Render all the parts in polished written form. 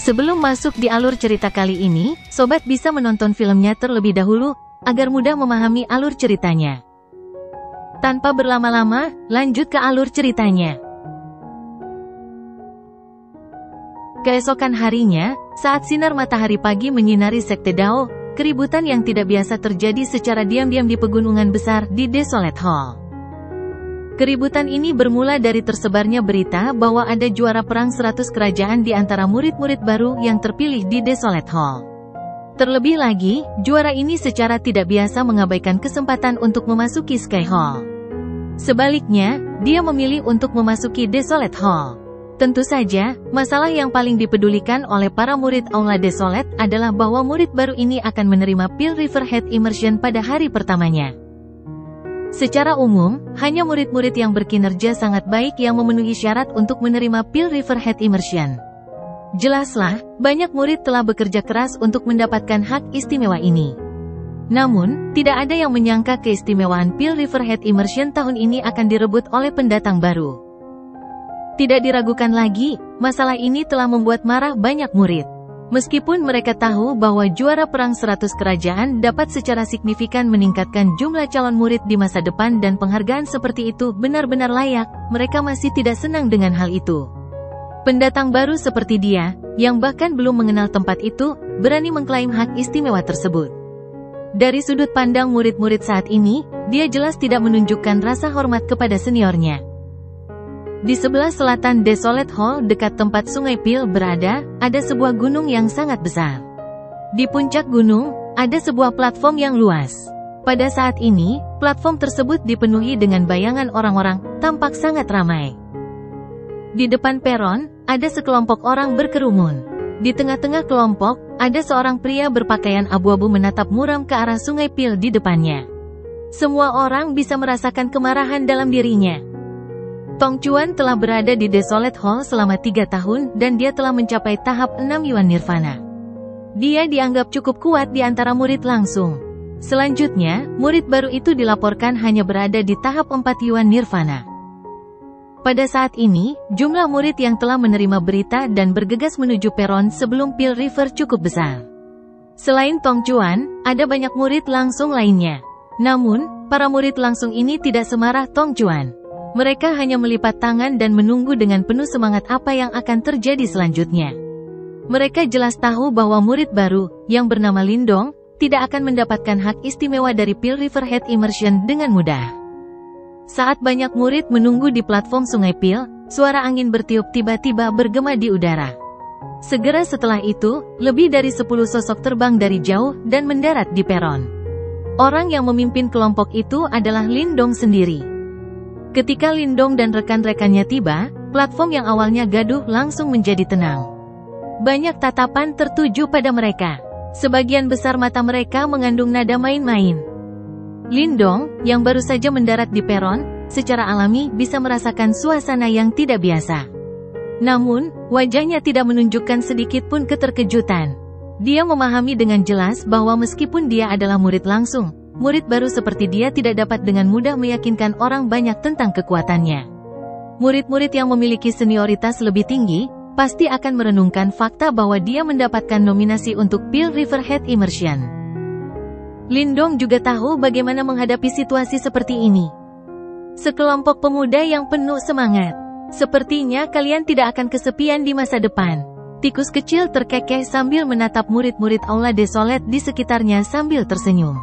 Sebelum masuk di alur cerita kali ini, sobat bisa menonton filmnya terlebih dahulu, agar mudah memahami alur ceritanya. Tanpa berlama-lama, lanjut ke alur ceritanya. Keesokan harinya, saat sinar matahari pagi menyinari Sekte Dao, keributan yang tidak biasa terjadi secara diam-diam di pegunungan besar di Desolate Hall. Keributan ini bermula dari tersebarnya berita bahwa ada juara perang 100 kerajaan di antara murid-murid baru yang terpilih di Desolate Hall. Terlebih lagi, juara ini secara tidak biasa mengabaikan kesempatan untuk memasuki Sky Hall. Sebaliknya, dia memilih untuk memasuki Desolate Hall. Tentu saja, masalah yang paling dipedulikan oleh para murid Aula Desolate adalah bahwa murid baru ini akan menerima Pil Riverhead Immersion pada hari pertamanya. Secara umum, hanya murid-murid yang berkinerja sangat baik yang memenuhi syarat untuk menerima Pil Riverhead Immersion. Jelaslah, banyak murid telah bekerja keras untuk mendapatkan hak istimewa ini. Namun, tidak ada yang menyangka keistimewaan Pil Riverhead Immersion tahun ini akan direbut oleh pendatang baru. Tidak diragukan lagi, masalah ini telah membuat marah banyak murid. Meskipun mereka tahu bahwa juara perang 100 kerajaan dapat secara signifikan meningkatkan jumlah calon murid di masa depan dan penghargaan seperti itu benar-benar layak, mereka masih tidak senang dengan hal itu. Pendatang baru seperti dia, yang bahkan belum mengenal tempat itu, berani mengklaim hak istimewa tersebut. Dari sudut pandang murid-murid saat ini, dia jelas tidak menunjukkan rasa hormat kepada seniornya. Di sebelah selatan Desolate Hall dekat tempat Sungai Pil berada, ada sebuah gunung yang sangat besar. Di puncak gunung, ada sebuah platform yang luas. Pada saat ini, platform tersebut dipenuhi dengan bayangan orang-orang, tampak sangat ramai. Di depan peron, ada sekelompok orang berkerumun. Di tengah-tengah kelompok, ada seorang pria berpakaian abu-abu menatap muram ke arah Sungai Pil di depannya. Semua orang bisa merasakan kemarahan dalam dirinya. Tong Chuan telah berada di Desolate Hall selama 3 tahun dan dia telah mencapai tahap 6 Yuan Nirvana. Dia dianggap cukup kuat di antara murid langsung. Selanjutnya, murid baru itu dilaporkan hanya berada di tahap 4 Yuan Nirvana. Pada saat ini, jumlah murid yang telah menerima berita dan bergegas menuju peron sebelum Pil River cukup besar. Selain Tong Chuan, ada banyak murid langsung lainnya. Namun, para murid langsung ini tidak semarah Tong Chuan. Mereka hanya melipat tangan dan menunggu dengan penuh semangat apa yang akan terjadi selanjutnya. Mereka jelas tahu bahwa murid baru, yang bernama Lindong, tidak akan mendapatkan hak istimewa dari Pil Riverhead Immersion dengan mudah. Saat banyak murid menunggu di platform Sungai Pil, suara angin bertiup tiba-tiba bergema di udara. Segera setelah itu, lebih dari 10 sosok terbang dari jauh dan mendarat di peron. Orang yang memimpin kelompok itu adalah Lindong sendiri. Ketika Lindong dan rekan-rekannya tiba, platform yang awalnya gaduh langsung menjadi tenang. Banyak tatapan tertuju pada mereka. Sebagian besar mata mereka mengandung nada main-main. Lindong, yang baru saja mendarat di peron, secara alami bisa merasakan suasana yang tidak biasa. Namun, wajahnya tidak menunjukkan sedikit pun keterkejutan. Dia memahami dengan jelas bahwa meskipun dia adalah murid langsung, murid baru seperti dia tidak dapat dengan mudah meyakinkan orang banyak tentang kekuatannya. Murid-murid yang memiliki senioritas lebih tinggi, pasti akan merenungkan fakta bahwa dia mendapatkan nominasi untuk Pil Riverhead Immersion. Lindong juga tahu bagaimana menghadapi situasi seperti ini. Sekelompok pemuda yang penuh semangat. Sepertinya kalian tidak akan kesepian di masa depan. Tikus kecil terkekeh sambil menatap murid-murid Aula Desolate di sekitarnya sambil tersenyum.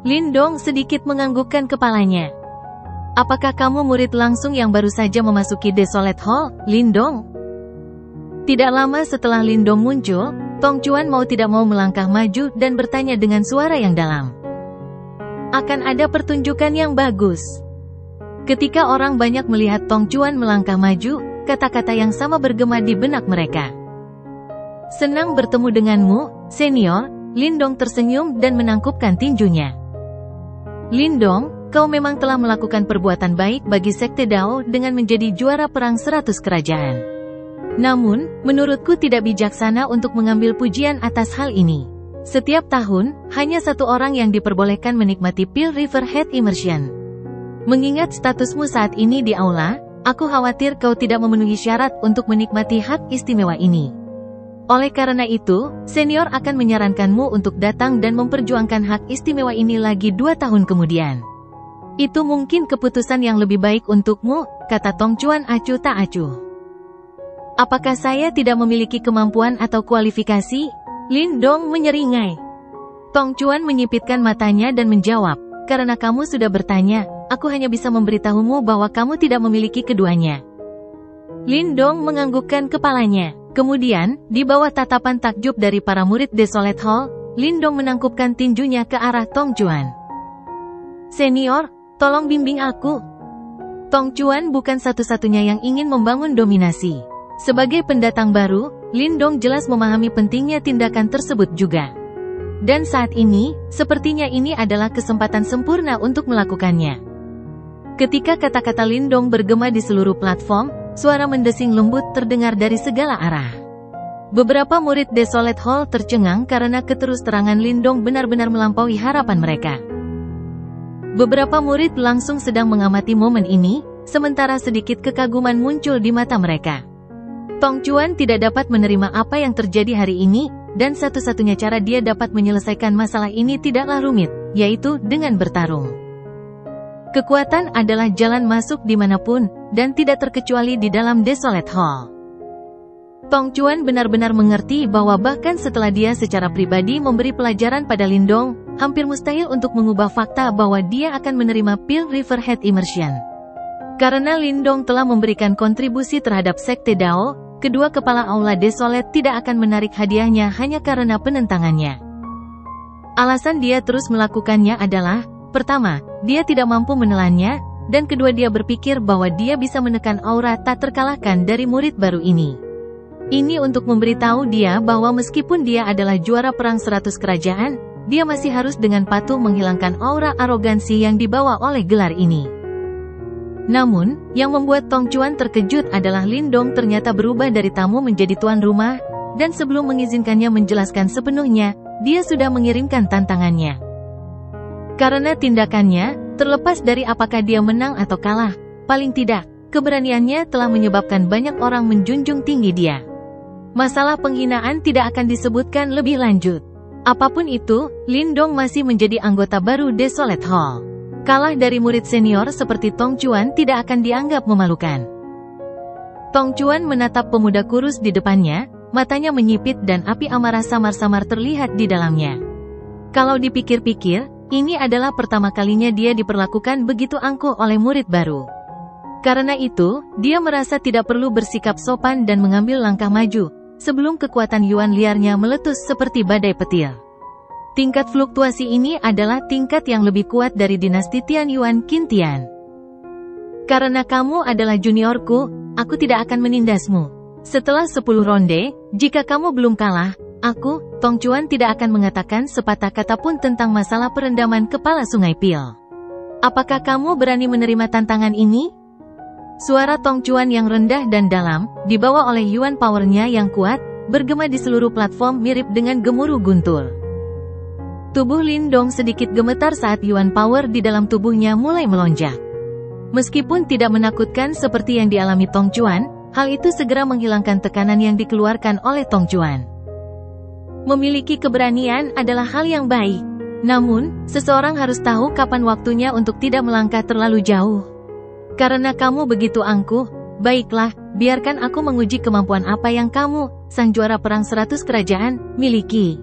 Lindong sedikit menganggukkan kepalanya. Apakah kamu murid langsung yang baru saja memasuki Desolate Hall, Lindong? Tidak lama setelah Lindong muncul, Tong Chuan mau tidak mau melangkah maju dan bertanya dengan suara yang dalam. Akan ada pertunjukan yang bagus. Ketika orang banyak melihat Tong Chuan melangkah maju, kata-kata yang sama bergema di benak mereka. Senang bertemu denganmu, senior. Lindong tersenyum dan menangkupkan tinjunya. Lindong, kau memang telah melakukan perbuatan baik bagi Sekte Dao dengan menjadi juara perang 100 kerajaan. Namun, menurutku tidak bijaksana untuk mengambil pujian atas hal ini. Setiap tahun, hanya satu orang yang diperbolehkan menikmati Pil Riverhead Immersion. Mengingat statusmu saat ini di aula, aku khawatir kau tidak memenuhi syarat untuk menikmati hak istimewa ini. Oleh karena itu, senior akan menyarankanmu untuk datang dan memperjuangkan hak istimewa ini lagi 2 tahun kemudian. Itu mungkin keputusan yang lebih baik untukmu, kata Tong Chuan acuh tak acuh. Apakah saya tidak memiliki kemampuan atau kualifikasi? Lin Dong menyeringai. Tong Chuan menyipitkan matanya dan menjawab, karena kamu sudah bertanya, aku hanya bisa memberitahumu bahwa kamu tidak memiliki keduanya. Lin Dong menganggukkan kepalanya. Kemudian, di bawah tatapan takjub dari para murid Desolate Hall, Lin Dong menangkupkan tinjunya ke arah Tong Chuan. Senior, tolong bimbing aku. Tong Chuan bukan satu-satunya yang ingin membangun dominasi. Sebagai pendatang baru, Lin Dong jelas memahami pentingnya tindakan tersebut juga. Dan saat ini, sepertinya ini adalah kesempatan sempurna untuk melakukannya. Ketika kata-kata Lin Dong bergema di seluruh platform, suara mendesing lembut terdengar dari segala arah. Beberapa murid Desolate Hall tercengang karena keterus-terangan Lin Dong benar-benar melampaui harapan mereka. Beberapa murid langsung sedang mengamati momen ini, sementara sedikit kekaguman muncul di mata mereka. Tong Chuan tidak dapat menerima apa yang terjadi hari ini, dan satu-satunya cara dia dapat menyelesaikan masalah ini tidaklah rumit, yaitu dengan bertarung. Kekuatan adalah jalan masuk dimanapun, dan tidak terkecuali di dalam Desolate Hall. Tong Chuan benar-benar mengerti bahwa bahkan setelah dia secara pribadi memberi pelajaran pada Lin Dong, hampir mustahil untuk mengubah fakta bahwa dia akan menerima pil Riverhead Immersion. Karena Lin Dong telah memberikan kontribusi terhadap Sekte Dao, kedua kepala Aula Desolate tidak akan menarik hadiahnya hanya karena penentangannya. Alasan dia terus melakukannya adalah, pertama, dia tidak mampu menelannya, dan kedua dia berpikir bahwa dia bisa menekan aura tak terkalahkan dari murid baru ini. Ini untuk memberitahu dia bahwa meskipun dia adalah juara perang 100 kerajaan, dia masih harus dengan patuh menghilangkan aura arogansi yang dibawa oleh gelar ini. Namun, yang membuat Tong Chuan terkejut adalah Lin Dong ternyata berubah dari tamu menjadi tuan rumah, dan sebelum mengizinkannya menjelaskan sepenuhnya, dia sudah mengirimkan tantangannya. Karena tindakannya, terlepas dari apakah dia menang atau kalah, paling tidak, keberaniannya telah menyebabkan banyak orang menjunjung tinggi dia. Masalah penghinaan tidak akan disebutkan lebih lanjut. Apapun itu, Lin Dong masih menjadi anggota baru Desolate Hall. Kalah dari murid senior seperti Tong Chuan tidak akan dianggap memalukan. Tong Chuan menatap pemuda kurus di depannya, matanya menyipit dan api amarah samar-samar terlihat di dalamnya. Kalau dipikir-pikir, ini adalah pertama kalinya dia diperlakukan begitu angkuh oleh murid baru. Karena itu, dia merasa tidak perlu bersikap sopan dan mengambil langkah maju, sebelum kekuatan Yuan liarnya meletus seperti badai petir. Tingkat fluktuasi ini adalah tingkat yang lebih kuat dari dinasti Tian Yuan Qintian. Karena kamu adalah juniorku, aku tidak akan menindasmu. Setelah 10 ronde, jika kamu belum kalah, aku, Tong Chuan tidak akan mengatakan sepatah kata pun tentang masalah perendaman kepala Sungai Pil. Apakah kamu berani menerima tantangan ini? Suara Tong Chuan yang rendah dan dalam, dibawa oleh Yuan powernya yang kuat, bergema di seluruh platform mirip dengan gemuruh guntur. Tubuh Lin Dong sedikit gemetar saat Yuan power di dalam tubuhnya mulai melonjak. Meskipun tidak menakutkan seperti yang dialami Tong Chuan, hal itu segera menghilangkan tekanan yang dikeluarkan oleh Tong Chuan. Memiliki keberanian adalah hal yang baik. Namun, seseorang harus tahu kapan waktunya untuk tidak melangkah terlalu jauh. Karena kamu begitu angkuh, baiklah, biarkan aku menguji kemampuan apa yang kamu, sang juara perang 100 kerajaan, miliki.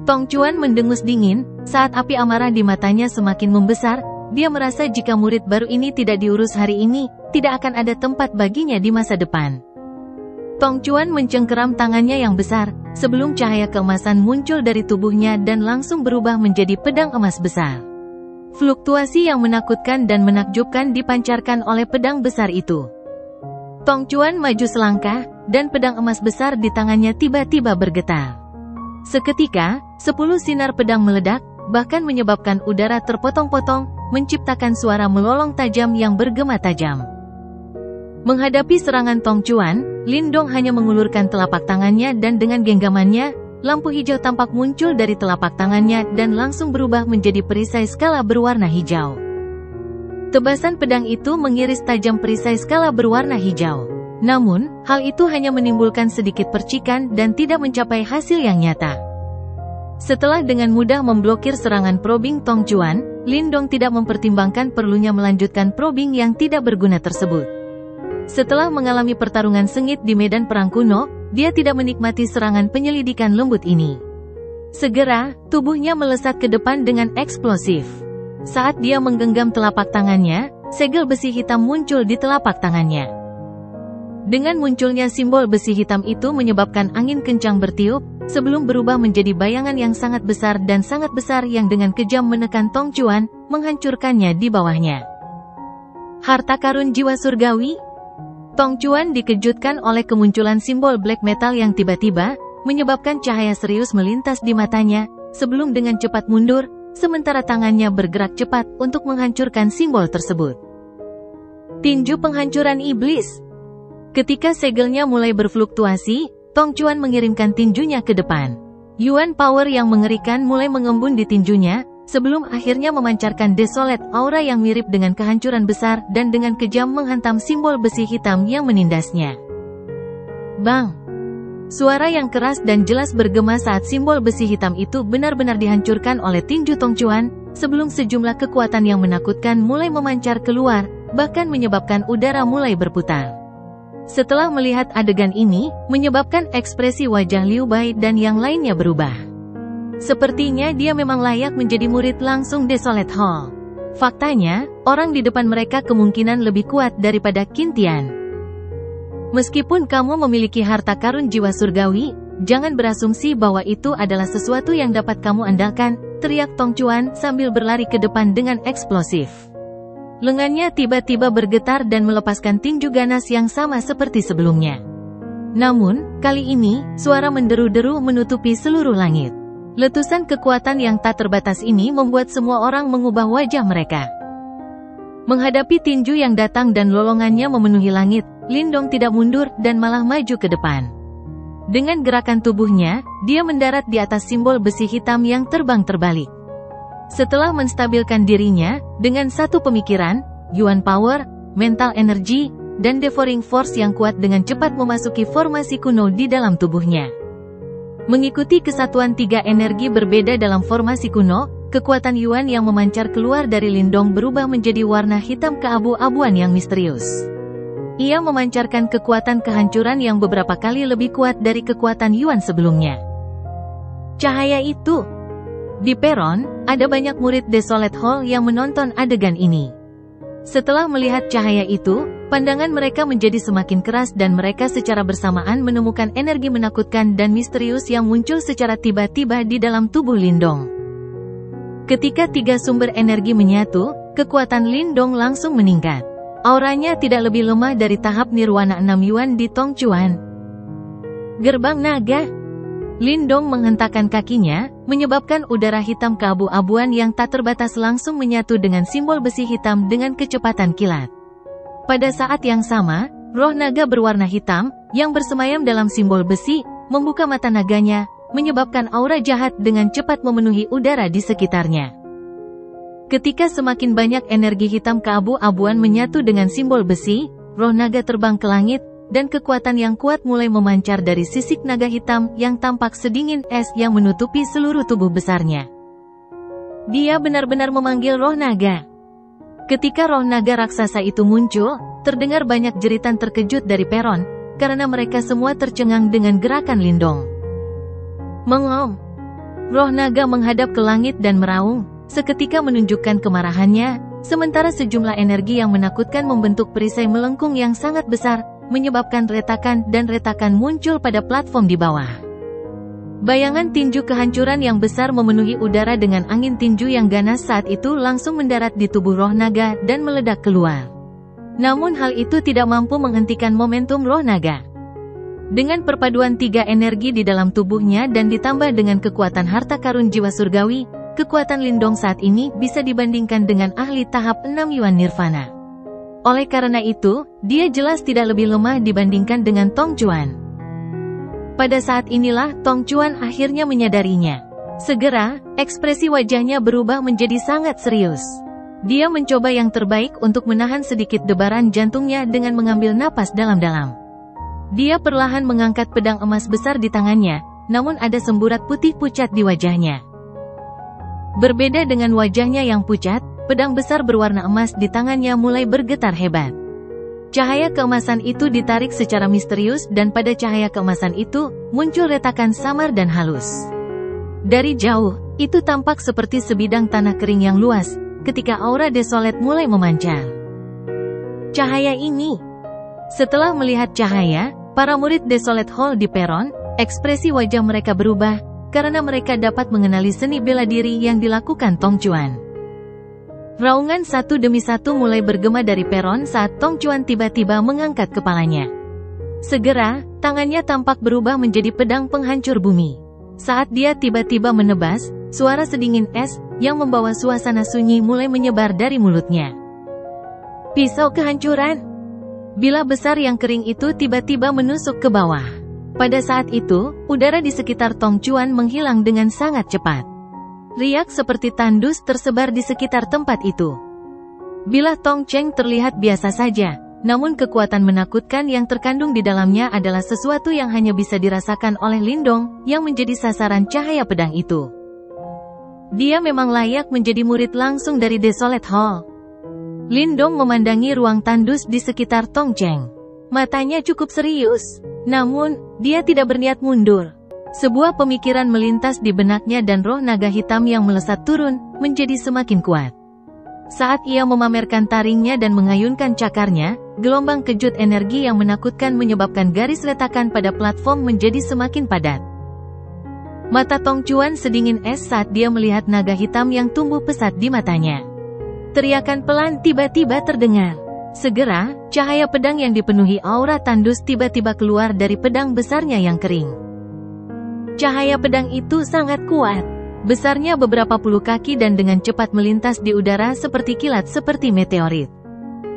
Tong Chuan mendengus dingin, saat api amarah di matanya semakin membesar, dia merasa jika murid baru ini tidak diurus hari ini, tidak akan ada tempat baginya di masa depan. Tong Chuan mencengkeram tangannya yang besar, sebelum cahaya keemasan muncul dari tubuhnya dan langsung berubah menjadi pedang emas besar. Fluktuasi yang menakutkan dan menakjubkan dipancarkan oleh pedang besar itu. Tong Chuan maju selangkah, dan pedang emas besar di tangannya tiba-tiba bergetar. Seketika, 10 sinar pedang meledak, bahkan menyebabkan udara terpotong-potong, menciptakan suara melolong tajam yang bergema tajam. Menghadapi serangan Tong Chuan, Lin Dong hanya mengulurkan telapak tangannya dan dengan genggamannya, lampu hijau tampak muncul dari telapak tangannya dan langsung berubah menjadi perisai skala berwarna hijau. Tebasan pedang itu mengiris tajam perisai skala berwarna hijau. Namun, hal itu hanya menimbulkan sedikit percikan dan tidak mencapai hasil yang nyata. Setelah dengan mudah memblokir serangan probing Tong Chuan, Lin Dong tidak mempertimbangkan perlunya melanjutkan probing yang tidak berguna tersebut. Setelah mengalami pertarungan sengit di medan perang kuno, dia tidak menikmati serangan penyelidikan lembut ini. Segera, tubuhnya melesat ke depan dengan eksplosif. Saat dia menggenggam telapak tangannya, segel besi hitam muncul di telapak tangannya. Dengan munculnya simbol besi hitam itu menyebabkan angin kencang bertiup, sebelum berubah menjadi bayangan yang sangat besar dan sangat besar yang dengan kejam menekan Tong Chuan, menghancurkannya di bawahnya. Harta karun jiwa surgawi? Tong Chuan dikejutkan oleh kemunculan simbol black metal yang tiba-tiba, menyebabkan cahaya serius melintas di matanya, sebelum dengan cepat mundur, sementara tangannya bergerak cepat untuk menghancurkan simbol tersebut. Tinju penghancuran iblis. Ketika segelnya mulai berfluktuasi, Tong Chuan mengirimkan tinjunya ke depan. Yuan Power yang mengerikan mulai mengembun di tinjunya, sebelum akhirnya memancarkan desolate aura yang mirip dengan kehancuran besar dan dengan kejam menghantam simbol besi hitam yang menindasnya. Bang! Suara yang keras dan jelas bergema saat simbol besi hitam itu benar-benar dihancurkan oleh tinju Tong Chuan, sebelum sejumlah kekuatan yang menakutkan mulai memancar keluar, bahkan menyebabkan udara mulai berputar. Setelah melihat adegan ini, menyebabkan ekspresi wajah Liu Bai dan yang lainnya berubah. Sepertinya dia memang layak menjadi murid langsung Desolate Hall. Faktanya, orang di depan mereka kemungkinan lebih kuat daripada Qin Tian. Meskipun kamu memiliki harta karun jiwa surgawi, jangan berasumsi bahwa itu adalah sesuatu yang dapat kamu andalkan, teriak Tong Chuan sambil berlari ke depan dengan eksplosif. Lengannya tiba-tiba bergetar dan melepaskan tinju ganas yang sama seperti sebelumnya. Namun, kali ini, suara menderu-deru menutupi seluruh langit. Letusan kekuatan yang tak terbatas ini membuat semua orang mengubah wajah mereka. Menghadapi tinju yang datang dan lolongannya memenuhi langit, Lin Dong tidak mundur dan malah maju ke depan. Dengan gerakan tubuhnya, dia mendarat di atas simbol besi hitam yang terbang terbalik. Setelah menstabilkan dirinya, dengan satu pemikiran, Yuan Power, Mental Energy, dan Devouring Force yang kuat dengan cepat memasuki formasi kuno di dalam tubuhnya. Mengikuti kesatuan tiga energi berbeda dalam formasi kuno, kekuatan Yuan yang memancar keluar dari Lin Dong berubah menjadi warna hitam keabu-abuan yang misterius. Ia memancarkan kekuatan kehancuran yang beberapa kali lebih kuat dari kekuatan Yuan sebelumnya. Cahaya itu. Di peron, ada banyak murid Desolate Hall yang menonton adegan ini. Setelah melihat cahaya itu, pandangan mereka menjadi semakin keras dan mereka secara bersamaan menemukan energi menakutkan dan misterius yang muncul secara tiba-tiba di dalam tubuh Lin Dong. Ketika tiga sumber energi menyatu, kekuatan Lin Dong langsung meningkat. Auranya tidak lebih lemah dari tahap Nirwana 6 Yuan di Tong Chuan. Gerbang naga. Lin Dong menghentakkan kakinya, menyebabkan udara hitam keabu-abuan yang tak terbatas langsung menyatu dengan simbol besi hitam dengan kecepatan kilat. Pada saat yang sama, roh naga berwarna hitam, yang bersemayam dalam simbol besi, membuka mata naganya, menyebabkan aura jahat dengan cepat memenuhi udara di sekitarnya. Ketika semakin banyak energi hitam keabu-abuan menyatu dengan simbol besi, roh naga terbang ke langit, dan kekuatan yang kuat mulai memancar dari sisik naga hitam yang tampak sedingin es yang menutupi seluruh tubuh besarnya. Dia benar-benar memanggil roh naga. Ketika roh naga raksasa itu muncul, terdengar banyak jeritan terkejut dari peron, karena mereka semua tercengang dengan gerakan Lin Dong. Mengom. Roh naga menghadap ke langit dan meraung, seketika menunjukkan kemarahannya, sementara sejumlah energi yang menakutkan membentuk perisai melengkung yang sangat besar, menyebabkan retakan dan retakan muncul pada platform di bawah. Bayangan tinju kehancuran yang besar memenuhi udara dengan angin tinju yang ganas saat itu langsung mendarat di tubuh roh naga dan meledak keluar. Namun hal itu tidak mampu menghentikan momentum roh naga. Dengan perpaduan tiga energi di dalam tubuhnya dan ditambah dengan kekuatan harta karun jiwa surgawi, kekuatan Lin Dong saat ini bisa dibandingkan dengan ahli tahap 6 Yuan Nirvana. Oleh karena itu, dia jelas tidak lebih lemah dibandingkan dengan Tong Chuan. Pada saat inilah Tong Chuan akhirnya menyadarinya. Segera, ekspresi wajahnya berubah menjadi sangat serius. Dia mencoba yang terbaik untuk menahan sedikit debaran jantungnya dengan mengambil napas dalam-dalam. Dia perlahan mengangkat pedang emas besar di tangannya, namun ada semburat putih pucat di wajahnya. Berbeda dengan wajahnya yang pucat, pedang besar berwarna emas di tangannya mulai bergetar hebat. Cahaya keemasan itu ditarik secara misterius dan pada cahaya keemasan itu, muncul retakan samar dan halus. Dari jauh, itu tampak seperti sebidang tanah kering yang luas, ketika aura desolet mulai memancar. Cahaya ini. Setelah melihat cahaya, para murid Desolate Hall di peron, ekspresi wajah mereka berubah, karena mereka dapat mengenali seni bela diri yang dilakukan Tong Chuan. Raungan satu demi satu mulai bergema dari peron saat Tong Chuan tiba-tiba mengangkat kepalanya. Segera, tangannya tampak berubah menjadi pedang penghancur bumi. Saat dia tiba-tiba menebas, suara sedingin es, yang membawa suasana sunyi mulai menyebar dari mulutnya. Pisau kehancuran. Bila besar yang kering itu tiba-tiba menusuk ke bawah. Pada saat itu, udara di sekitar Tong Chuan menghilang dengan sangat cepat. Riak seperti tandus tersebar di sekitar tempat itu. Bila Tong Cheng terlihat biasa saja, namun kekuatan menakutkan yang terkandung di dalamnya adalah sesuatu yang hanya bisa dirasakan oleh Lindong, yang menjadi sasaran cahaya pedang itu. Dia memang layak menjadi murid langsung dari Desolate Hall. Lindong memandangi ruang tandus di sekitar Tong Cheng. Matanya cukup serius, namun, dia tidak berniat mundur. Sebuah pemikiran melintas di benaknya dan roh naga hitam yang melesat turun, menjadi semakin kuat. Saat ia memamerkan taringnya dan mengayunkan cakarnya, gelombang kejut energi yang menakutkan menyebabkan garis retakan pada platform menjadi semakin padat. Mata Tong Chuan sedingin es saat dia melihat naga hitam yang tumbuh pesat di matanya. Teriakan pelan tiba-tiba terdengar. Segera, cahaya pedang yang dipenuhi aura tandus tiba-tiba keluar dari pedang besarnya yang kering. Cahaya pedang itu sangat kuat. Besarnya beberapa puluh kaki dan dengan cepat melintas di udara seperti kilat seperti meteorit.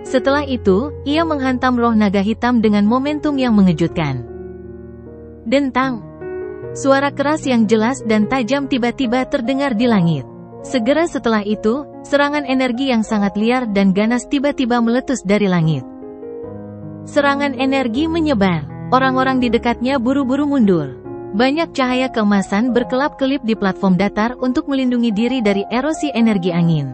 Setelah itu, ia menghantam roh naga hitam dengan momentum yang mengejutkan. Dentang. Suara keras yang jelas dan tajam tiba-tiba terdengar di langit. Segera setelah itu, serangan energi yang sangat liar dan ganas tiba-tiba meletus dari langit. Serangan energi menyebar. Orang-orang di dekatnya buru-buru mundur. Banyak cahaya keemasan berkelap-kelip di platform datar untuk melindungi diri dari erosi energi angin.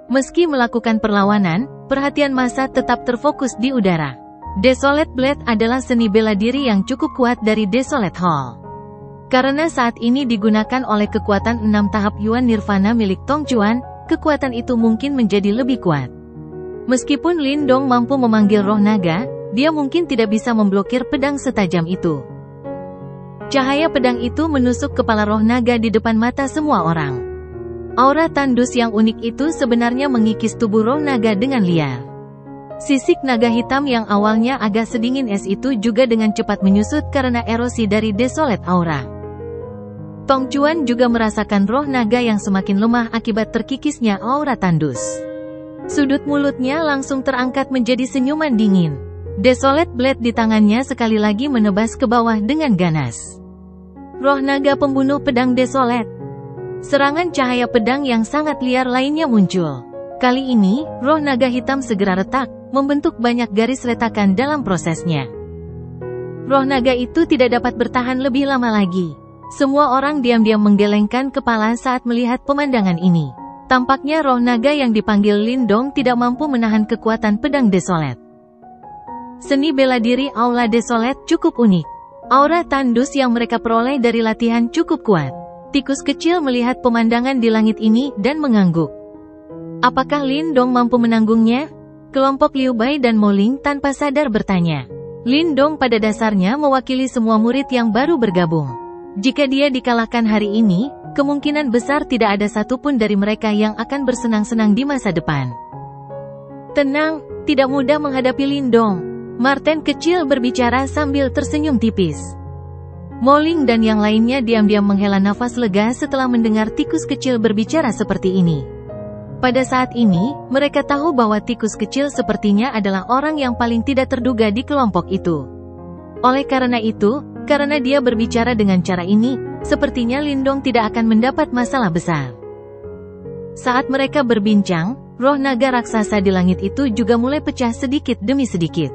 Meski melakukan perlawanan, perhatian massa tetap terfokus di udara. Desolate Blade adalah seni bela diri yang cukup kuat dari Desolate Hall. Karena saat ini digunakan oleh kekuatan 6 tahap Yuan Nirvana milik Tong Chuan, kekuatan itu mungkin menjadi lebih kuat. Meskipun Lindong mampu memanggil roh naga, dia mungkin tidak bisa memblokir pedang setajam itu. Cahaya pedang itu menusuk kepala roh naga di depan mata semua orang. Aura tandus yang unik itu sebenarnya mengikis tubuh roh naga dengan liar. Sisik naga hitam yang awalnya agak sedingin es itu juga dengan cepat menyusut karena erosi dari Desolate Aura. Tong Chuan juga merasakan roh naga yang semakin lemah akibat terkikisnya aura tandus. Sudut mulutnya langsung terangkat menjadi senyuman dingin. Desolate Blade di tangannya sekali lagi menebas ke bawah dengan ganas. Roh naga pembunuh pedang Desolate. Serangan cahaya pedang yang sangat liar lainnya muncul. Kali ini, roh naga hitam segera retak, membentuk banyak garis retakan dalam prosesnya. Roh naga itu tidak dapat bertahan lebih lama lagi. Semua orang diam-diam menggelengkan kepala saat melihat pemandangan ini. Tampaknya roh naga yang dipanggil Lindong tidak mampu menahan kekuatan pedang Desolate. Seni bela diri Aula Desolate cukup unik. Aura tandus yang mereka peroleh dari latihan cukup kuat. Tikus kecil melihat pemandangan di langit ini dan mengangguk. Apakah Lindong mampu menanggungnya? Kelompok Liu Bai dan Moling tanpa sadar bertanya. Lindong pada dasarnya mewakili semua murid yang baru bergabung. Jika dia dikalahkan hari ini, kemungkinan besar tidak ada satupun dari mereka yang akan bersenang-senang di masa depan. Tenang, tidak mudah menghadapi Lindong. Marten kecil berbicara sambil tersenyum tipis. Moling dan yang lainnya diam-diam menghela nafas lega setelah mendengar tikus kecil berbicara seperti ini. Pada saat ini, mereka tahu bahwa tikus kecil sepertinya adalah orang yang paling tidak terduga di kelompok itu. Oleh karena itu, karena dia berbicara dengan cara ini, sepertinya Lindong tidak akan mendapat masalah besar. Saat mereka berbincang, roh naga raksasa di langit itu juga mulai pecah sedikit demi sedikit.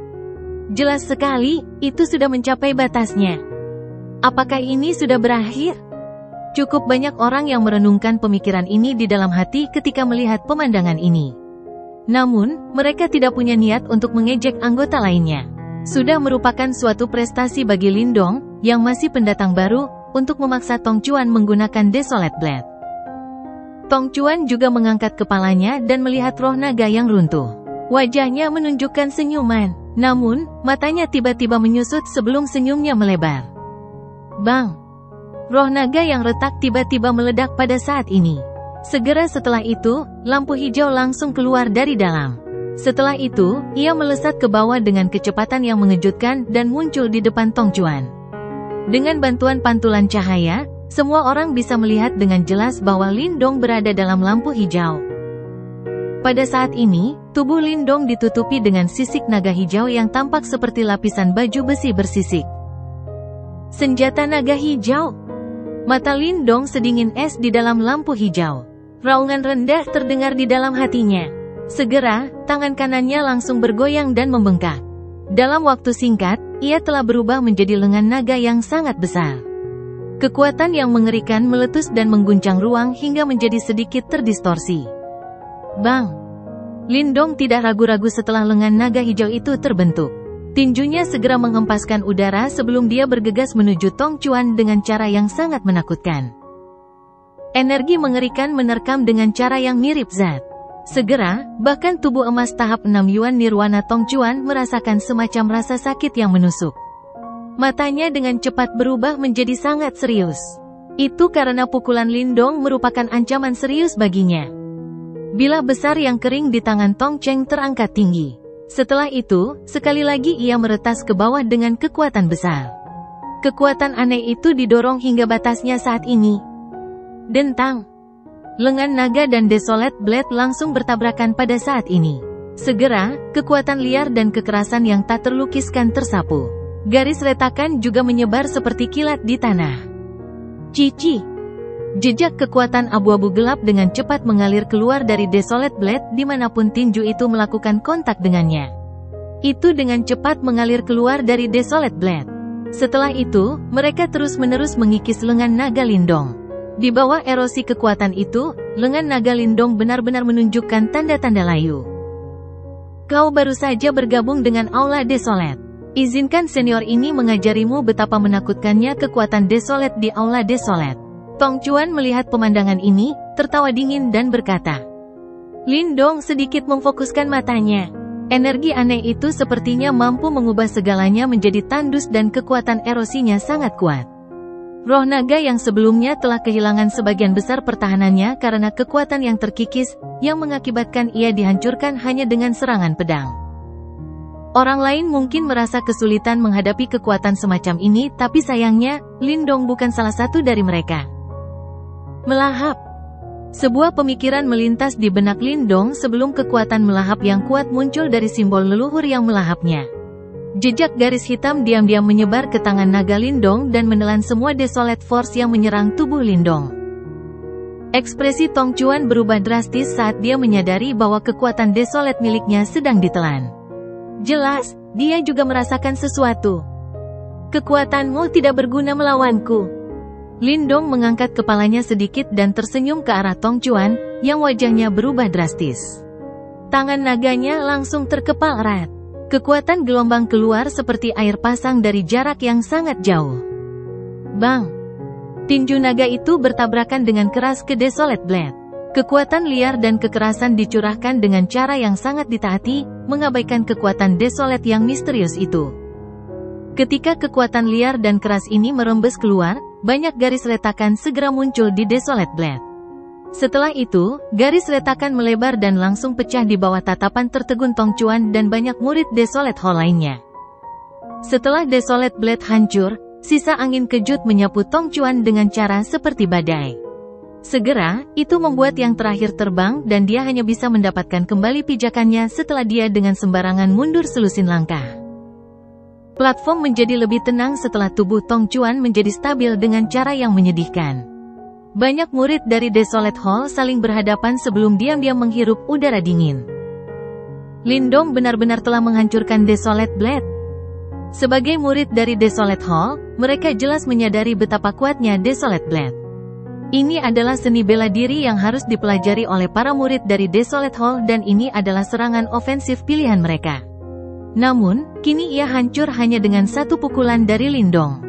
Jelas sekali, itu sudah mencapai batasnya. Apakah ini sudah berakhir? Cukup banyak orang yang merenungkan pemikiran ini di dalam hati ketika melihat pemandangan ini. Namun, mereka tidak punya niat untuk mengejek anggota lainnya. Sudah merupakan suatu prestasi bagi Lindong, yang masih pendatang baru, untuk memaksa Tong Chuan menggunakan Desolate Blade. Tong Chuan juga mengangkat kepalanya dan melihat roh naga yang runtuh. Wajahnya menunjukkan senyuman, namun, matanya tiba-tiba menyusut sebelum senyumnya melebar. Bang! Roh naga yang retak tiba-tiba meledak pada saat ini. Segera setelah itu, lampu hijau langsung keluar dari dalam. Setelah itu, ia melesat ke bawah dengan kecepatan yang mengejutkan dan muncul di depan Tong Chuan. Dengan bantuan pantulan cahaya, semua orang bisa melihat dengan jelas bahwa Lindong berada dalam lampu hijau. Pada saat ini, tubuh Lindong ditutupi dengan sisik naga hijau yang tampak seperti lapisan baju besi bersisik. Senjata naga hijau. Mata Lindong sedingin es di dalam lampu hijau. Raungan rendah terdengar di dalam hatinya. Segera, tangan kanannya langsung bergoyang dan membengkak. Dalam waktu singkat, ia telah berubah menjadi lengan naga yang sangat besar. Kekuatan yang mengerikan meletus dan mengguncang ruang hingga menjadi sedikit terdistorsi. Bang! Lindong tidak ragu-ragu setelah lengan naga hijau itu terbentuk. Tinjunya segera menghempaskan udara sebelum dia bergegas menuju Tong Chuan dengan cara yang sangat menakutkan. Energi mengerikan menerkam dengan cara yang mirip zat. Segera, bahkan tubuh emas tahap 6 Yuan Nirwana Tong Chuan merasakan semacam rasa sakit yang menusuk. Matanya dengan cepat berubah menjadi sangat serius. Itu karena pukulan Lindong merupakan ancaman serius baginya. Bilah besar yang kering di tangan Tong Cheng terangkat tinggi. Setelah itu, sekali lagi ia meretas ke bawah dengan kekuatan besar. Kekuatan aneh itu didorong hingga batasnya saat ini. Dentang! Lengan naga dan Desolate Blade langsung bertabrakan pada saat ini. Segera, kekuatan liar dan kekerasan yang tak terlukiskan tersapu. Garis retakan juga menyebar seperti kilat di tanah. Cici! Jejak kekuatan abu-abu gelap dengan cepat mengalir keluar dari Desolate Blade dimanapun tinju itu melakukan kontak dengannya. Itu dengan cepat mengalir keluar dari Desolate Blade. Setelah itu, mereka terus-menerus mengikis lengan naga Lindong. Di bawah erosi kekuatan itu, lengan naga Lindong benar-benar menunjukkan tanda-tanda layu. Kau baru saja bergabung dengan Aula Desolate. Izinkan senior ini mengajarimu betapa menakutkannya kekuatan Desolate di Aula Desolate. Tong Chuan melihat pemandangan ini, tertawa dingin dan berkata. Lindong sedikit memfokuskan matanya. Energi aneh itu sepertinya mampu mengubah segalanya menjadi tandus dan kekuatan erosinya sangat kuat. Roh naga yang sebelumnya telah kehilangan sebagian besar pertahanannya karena kekuatan yang terkikis, yang mengakibatkan ia dihancurkan hanya dengan serangan pedang. Orang lain mungkin merasa kesulitan menghadapi kekuatan semacam ini, tapi sayangnya, Lindong bukan salah satu dari mereka. Melahap. Sebuah pemikiran melintas di benak Lindong sebelum kekuatan melahap yang kuat muncul dari simbol leluhur yang melahapnya. Jejak garis hitam diam-diam menyebar ke tangan naga Lindong dan menelan semua Desolate Force yang menyerang tubuh Lindong. Ekspresi Tong Chuan berubah drastis saat dia menyadari bahwa kekuatan Desolate miliknya sedang ditelan. Jelas, dia juga merasakan sesuatu. Kekuatanmu tidak berguna melawanku. Lindong mengangkat kepalanya sedikit dan tersenyum ke arah Tong Chuan, yang wajahnya berubah drastis. Tangan naganya langsung terkepal erat. Kekuatan gelombang keluar seperti air pasang dari jarak yang sangat jauh. Bang! Tinju naga itu bertabrakan dengan keras ke Desolate Blade. Kekuatan liar dan kekerasan dicurahkan dengan cara yang sangat ditaati, mengabaikan kekuatan Desolate yang misterius itu. Ketika kekuatan liar dan keras ini merembes keluar, banyak garis retakan segera muncul di Desolate Blade. Setelah itu, garis retakan melebar dan langsung pecah di bawah tatapan tertegun Tong Chuan dan banyak murid Desolate Hall lainnya. Setelah Desolate Blade hancur, sisa angin kejut menyapu Tong Chuan dengan cara seperti badai. Segera, itu membuat yang terakhir terbang dan dia hanya bisa mendapatkan kembali pijakannya setelah dia dengan sembarangan mundur selusin langkah. Platform menjadi lebih tenang setelah tubuh Tong Chuan menjadi stabil dengan cara yang menyedihkan. Banyak murid dari Desolate Hall saling berhadapan sebelum diam-diam menghirup udara dingin. Lindong benar-benar telah menghancurkan Desolate Blade. Sebagai murid dari Desolate Hall, mereka jelas menyadari betapa kuatnya Desolate Blade. Ini adalah seni bela diri yang harus dipelajari oleh para murid dari Desolate Hall dan ini adalah serangan ofensif pilihan mereka. Namun, kini ia hancur hanya dengan satu pukulan dari Lindong.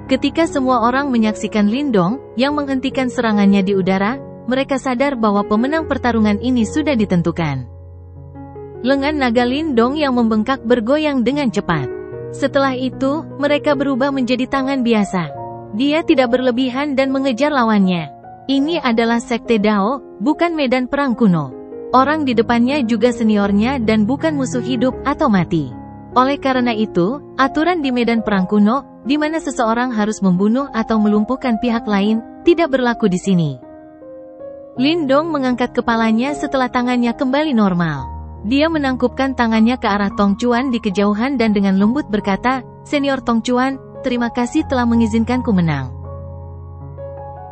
Ketika semua orang menyaksikan Lindong yang menghentikan serangannya di udara, mereka sadar bahwa pemenang pertarungan ini sudah ditentukan. Lengan naga Lindong yang membengkak bergoyang dengan cepat. Setelah itu, mereka berubah menjadi tangan biasa. Dia tidak berlebihan dan mengejar lawannya. Ini adalah Sekte Dao, bukan medan perang kuno. Orang di depannya juga seniornya dan bukan musuh hidup atau mati. Oleh karena itu, aturan di medan perang kuno, di mana seseorang harus membunuh atau melumpuhkan pihak lain, tidak berlaku di sini. Lindong mengangkat kepalanya setelah tangannya kembali normal. Dia menangkupkan tangannya ke arah Tong Chuan di kejauhan dan dengan lembut berkata, "Senior Tong Chuan, terima kasih telah mengizinkanku menang."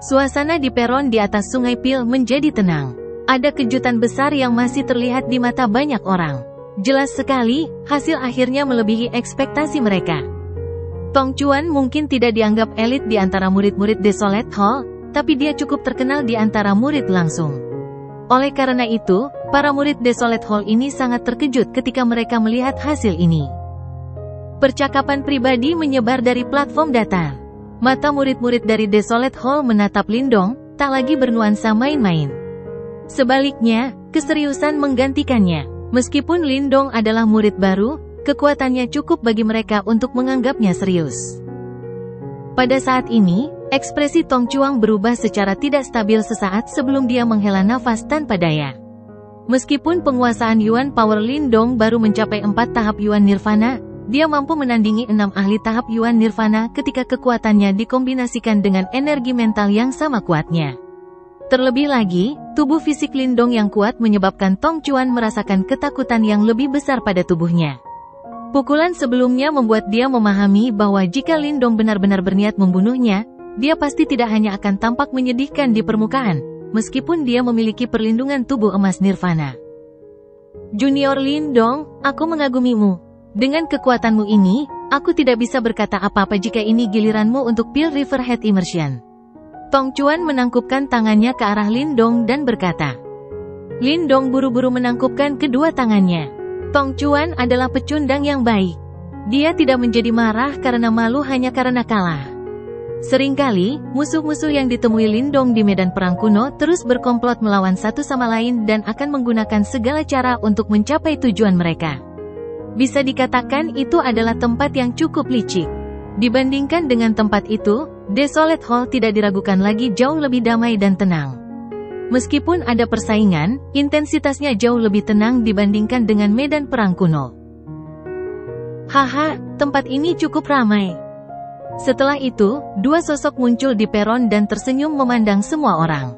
Suasana di peron di atas Sungai Pil menjadi tenang. Ada kejutan besar yang masih terlihat di mata banyak orang. Jelas sekali, hasil akhirnya melebihi ekspektasi mereka. Tong Chuan mungkin tidak dianggap elit di antara murid-murid Desolate Hall, tapi dia cukup terkenal di antara murid langsung. Oleh karena itu, para murid Desolate Hall ini sangat terkejut ketika mereka melihat hasil ini. Percakapan pribadi menyebar dari platform datar. Mata murid-murid dari Desolate Hall menatap Lindong, tak lagi bernuansa main-main. Sebaliknya, keseriusan menggantikannya. Meskipun Lindong adalah murid baru, kekuatannya cukup bagi mereka untuk menganggapnya serius. Pada saat ini, ekspresi Tong Chuan berubah secara tidak stabil sesaat sebelum dia menghela nafas tanpa daya. Meskipun penguasaan Yuan Power Lindong baru mencapai 4 tahap Yuan Nirvana, dia mampu menandingi 6 ahli tahap Yuan Nirvana ketika kekuatannya dikombinasikan dengan energi mental yang sama kuatnya. Terlebih lagi, tubuh fisik Lindong yang kuat menyebabkan Tong Chuan merasakan ketakutan yang lebih besar pada tubuhnya. Pukulan sebelumnya membuat dia memahami bahwa jika Lindong benar-benar berniat membunuhnya, dia pasti tidak hanya akan tampak menyedihkan di permukaan, meskipun dia memiliki perlindungan tubuh emas Nirvana. Junior Lindong, aku mengagumimu. Dengan kekuatanmu ini, aku tidak bisa berkata apa-apa jika ini giliranmu untuk Pil River Head Immersion. Tong Chuan menangkupkan tangannya ke arah Lindong dan berkata. Lindong buru-buru menangkupkan kedua tangannya. Tong Chuan adalah pecundang yang baik. Dia tidak menjadi marah karena malu hanya karena kalah. Seringkali, musuh-musuh yang ditemui Lindong di medan perang kuno terus berkomplot melawan satu sama lain dan akan menggunakan segala cara untuk mencapai tujuan mereka. Bisa dikatakan itu adalah tempat yang cukup licik. Dibandingkan dengan tempat itu, Desolate Hall tidak diragukan lagi jauh lebih damai dan tenang. Meskipun ada persaingan, intensitasnya jauh lebih tenang dibandingkan dengan medan perang kuno. Haha, tempat ini cukup ramai. Setelah itu, dua sosok muncul di peron dan tersenyum memandang semua orang.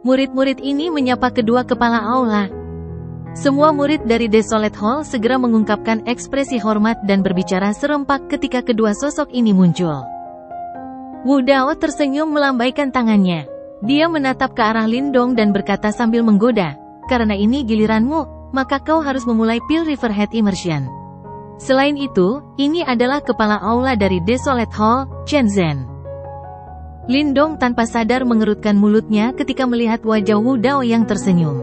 Murid-murid ini menyapa kedua kepala aula. Semua murid dari Desolate Hall segera mengungkapkan ekspresi hormat dan berbicara serempak ketika kedua sosok ini muncul. Wu Dao tersenyum melambaikan tangannya. Dia menatap ke arah Lindong dan berkata sambil menggoda, "Karena ini giliranmu, maka kau harus memulai Pil River Head Immersion." Selain itu, ini adalah kepala aula dari Desolate Hall, Chen Zhen. Lindong tanpa sadar mengerutkan mulutnya ketika melihat wajah Wu Dao yang tersenyum.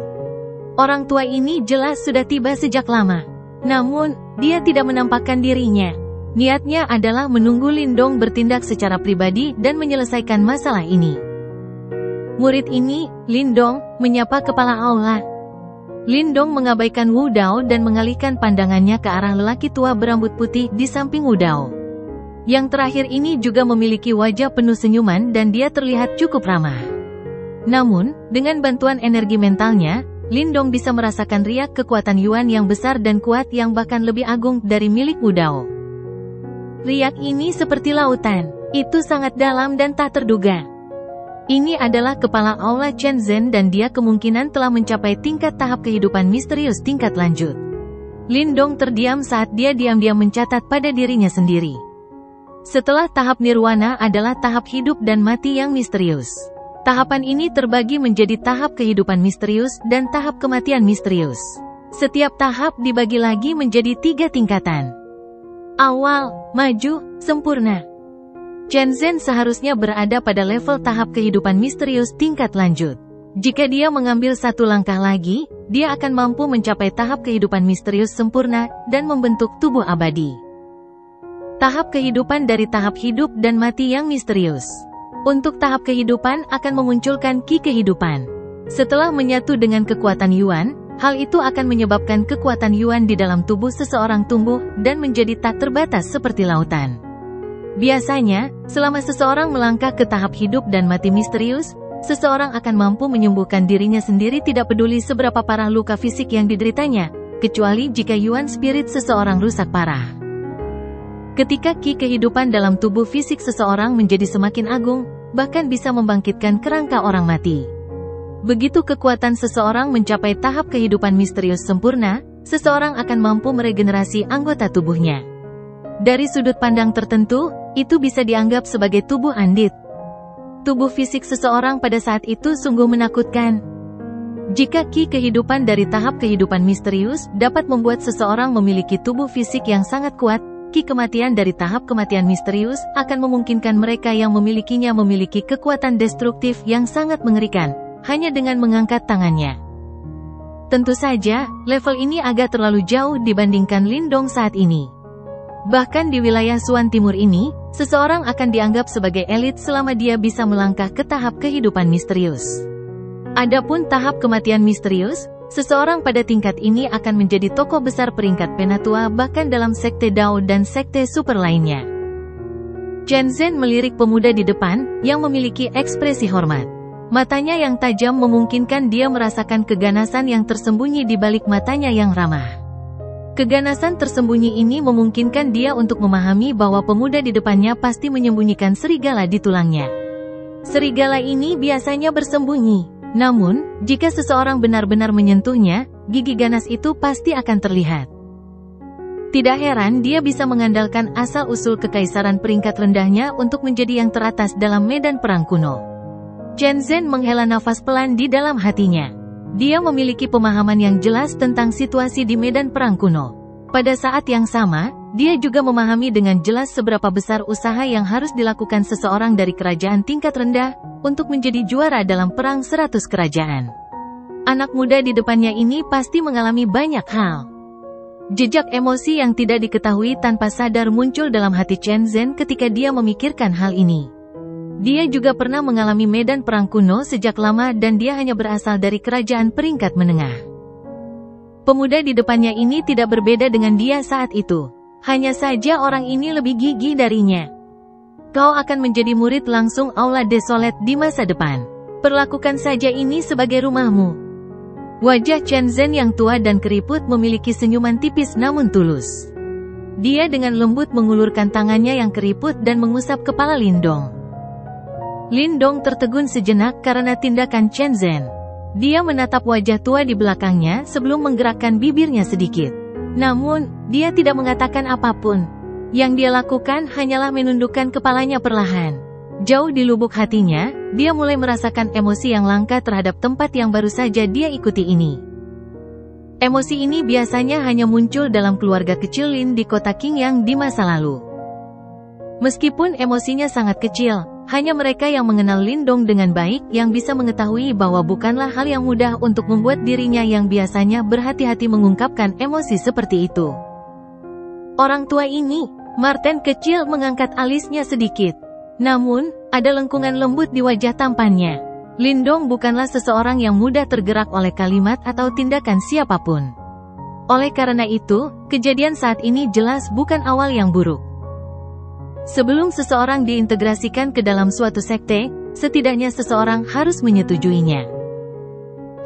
Orang tua ini jelas sudah tiba sejak lama. Namun, dia tidak menampakkan dirinya. Niatnya adalah menunggu Lindong bertindak secara pribadi dan menyelesaikan masalah ini. Murid ini, Lindong, menyapa kepala aula. Lindong mengabaikan Wu Dao dan mengalihkan pandangannya ke arah lelaki tua berambut putih di samping Wu Dao. Yang terakhir ini juga memiliki wajah penuh senyuman dan dia terlihat cukup ramah. Namun, dengan bantuan energi mentalnya, Lindong bisa merasakan riak kekuatan Yuan yang besar dan kuat yang bahkan lebih agung dari milik Wu Dao. Riak ini seperti lautan. Itu sangat dalam dan tak terduga. Ini adalah kepala aula Chen Zhen dan dia kemungkinan telah mencapai tingkat tahap kehidupan misterius tingkat lanjut. Lindong terdiam saat dia diam-diam mencatat pada dirinya sendiri. Setelah tahap nirwana adalah tahap hidup dan mati yang misterius. Tahapan ini terbagi menjadi tahap kehidupan misterius dan tahap kematian misterius. Setiap tahap dibagi lagi menjadi 3 tingkatan. Awal, maju, sempurna. Chen Zhen seharusnya berada pada level tahap kehidupan misterius tingkat lanjut. Jika dia mengambil satu langkah lagi, dia akan mampu mencapai tahap kehidupan misterius sempurna dan membentuk tubuh abadi. Tahap kehidupan dari tahap hidup dan mati yang misterius. Untuk tahap kehidupan akan memunculkan ki kehidupan. Setelah menyatu dengan kekuatan Yuan, hal itu akan menyebabkan kekuatan Yuan di dalam tubuh seseorang tumbuh dan menjadi tak terbatas seperti lautan. Biasanya, selama seseorang melangkah ke tahap hidup dan mati misterius, seseorang akan mampu menyembuhkan dirinya sendiri tidak peduli seberapa parah luka fisik yang dideritanya, kecuali jika Yuan spirit seseorang rusak parah. Ketika ki kehidupan dalam tubuh fisik seseorang menjadi semakin agung, bahkan bisa membangkitkan kerangka orang mati. Begitu kekuatan seseorang mencapai tahap kehidupan misterius sempurna, seseorang akan mampu meregenerasi anggota tubuhnya. Dari sudut pandang tertentu, itu bisa dianggap sebagai tubuh Andit. Tubuh fisik seseorang pada saat itu sungguh menakutkan. Jika ki kehidupan dari tahap kehidupan misterius dapat membuat seseorang memiliki tubuh fisik yang sangat kuat, ki kematian dari tahap kematian misterius akan memungkinkan mereka yang memilikinya memiliki kekuatan destruktif yang sangat mengerikan, hanya dengan mengangkat tangannya. Tentu saja, level ini agak terlalu jauh dibandingkan Lindong saat ini. Bahkan di wilayah Suan Timur ini, seseorang akan dianggap sebagai elit selama dia bisa melangkah ke tahap kehidupan misterius. Adapun tahap kematian misterius, seseorang pada tingkat ini akan menjadi tokoh besar peringkat penatua bahkan dalam sekte Dao dan sekte super lainnya. Chen Zhen melirik pemuda di depan, yang memiliki ekspresi hormat. Matanya yang tajam memungkinkan dia merasakan keganasan yang tersembunyi di balik matanya yang ramah. Keganasan tersembunyi ini memungkinkan dia untuk memahami bahwa pemuda di depannya pasti menyembunyikan serigala di tulangnya. Serigala ini biasanya bersembunyi. Namun, jika seseorang benar-benar menyentuhnya, gigi ganas itu pasti akan terlihat. Tidak heran dia bisa mengandalkan asal-usul kekaisaran peringkat rendahnya untuk menjadi yang teratas dalam medan perang kuno. Chen Zhen menghela nafas pelan di dalam hatinya. Dia memiliki pemahaman yang jelas tentang situasi di medan perang kuno. Pada saat yang sama, dia juga memahami dengan jelas seberapa besar usaha yang harus dilakukan seseorang dari kerajaan tingkat rendah untuk menjadi juara dalam perang 100 kerajaan. Anak muda di depannya ini pasti mengalami banyak hal. Jejak emosi yang tidak diketahui tanpa sadar muncul dalam hati Chen Zhen ketika dia memikirkan hal ini. Dia juga pernah mengalami medan perang kuno sejak lama dan dia hanya berasal dari kerajaan peringkat menengah. Pemuda di depannya ini tidak berbeda dengan dia saat itu. Hanya saja orang ini lebih gigih darinya. Kau akan menjadi murid langsung Aula Desolate di masa depan. Perlakukan saja ini sebagai rumahmu. Wajah Chen Zhen yang tua dan keriput memiliki senyuman tipis namun tulus. Dia dengan lembut mengulurkan tangannya yang keriput dan mengusap kepala Lindong. Lindong tertegun sejenak karena tindakan Chen Zhen. Dia menatap wajah tua di belakangnya sebelum menggerakkan bibirnya sedikit. Namun, dia tidak mengatakan apapun. Yang dia lakukan hanyalah menundukkan kepalanya perlahan. Jauh di lubuk hatinya, dia mulai merasakan emosi yang langka terhadap tempat yang baru saja dia ikuti ini. Emosi ini biasanya hanya muncul dalam keluarga kecil Lin di kota Qingyang di masa lalu. Meskipun emosinya sangat kecil, hanya mereka yang mengenal Lindong dengan baik yang bisa mengetahui bahwa bukanlah hal yang mudah untuk membuat dirinya yang biasanya berhati-hati mengungkapkan emosi seperti itu. Orang tua ini, Martin kecil mengangkat alisnya sedikit. Namun, ada lengkungan lembut di wajah tampannya. Lindong bukanlah seseorang yang mudah tergerak oleh kalimat atau tindakan siapapun. Oleh karena itu, kejadian saat ini jelas bukan awal yang buruk. Sebelum seseorang diintegrasikan ke dalam suatu sekte, setidaknya seseorang harus menyetujuinya.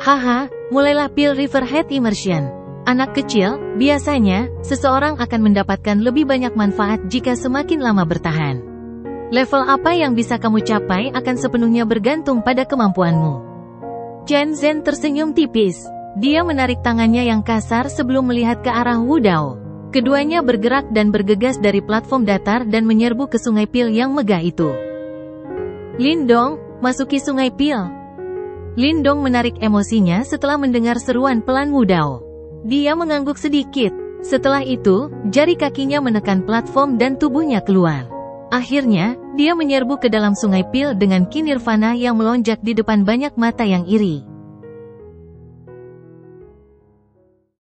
Haha, mulailah pil Riverhead Immersion. Anak kecil, biasanya, seseorang akan mendapatkan lebih banyak manfaat jika semakin lama bertahan. Level apa yang bisa kamu capai akan sepenuhnya bergantung pada kemampuanmu. Chen Zhen tersenyum tipis. Dia menarik tangannya yang kasar sebelum melihat ke arah Wu Dao. Keduanya bergerak dan bergegas dari platform datar dan menyerbu ke sungai pil yang megah itu. Lindong, masuki sungai pil. Lindong menarik emosinya setelah mendengar seruan pelan Wu Dao. Dia mengangguk sedikit. Setelah itu, jari kakinya menekan platform dan tubuhnya keluar. Akhirnya, dia menyerbu ke dalam sungai pil dengan Ki Nirvana yang melonjak di depan banyak mata yang iri.